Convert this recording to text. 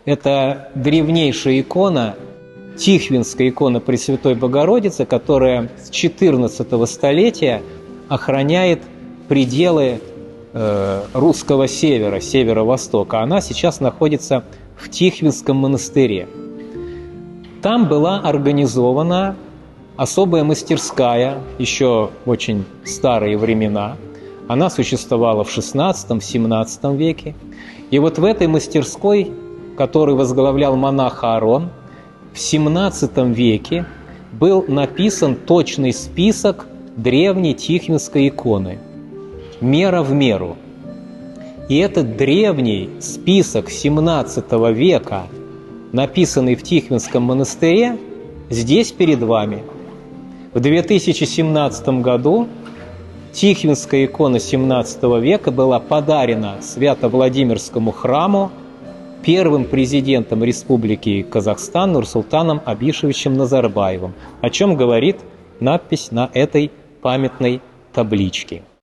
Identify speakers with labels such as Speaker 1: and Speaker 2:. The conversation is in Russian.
Speaker 1: Это древнейшая икона, Тихвинская икона Пресвятой Богородицы, которая с XIV столетия охраняет пределы русского севера, северо-востока. Она сейчас находится в Тихвинском монастыре. Там была организована особая мастерская, еще в очень старые времена. Она существовала в XVI-XVII веке. И вот в этой мастерской, которую возглавлял монах Аарон, в XVII веке был написан точный список древней Тихвинской иконы «Мера в меру». И этот древний список XVII века, написанный в Тихвинском монастыре, здесь перед вами. В 2017 году Тихвинская икона XVII века была подарена Свято-Владимирскому храму первым президентом Республики Казахстан Нурсултаном Абишевичем Назарбаевым, о чем говорит надпись на этой памятной табличке.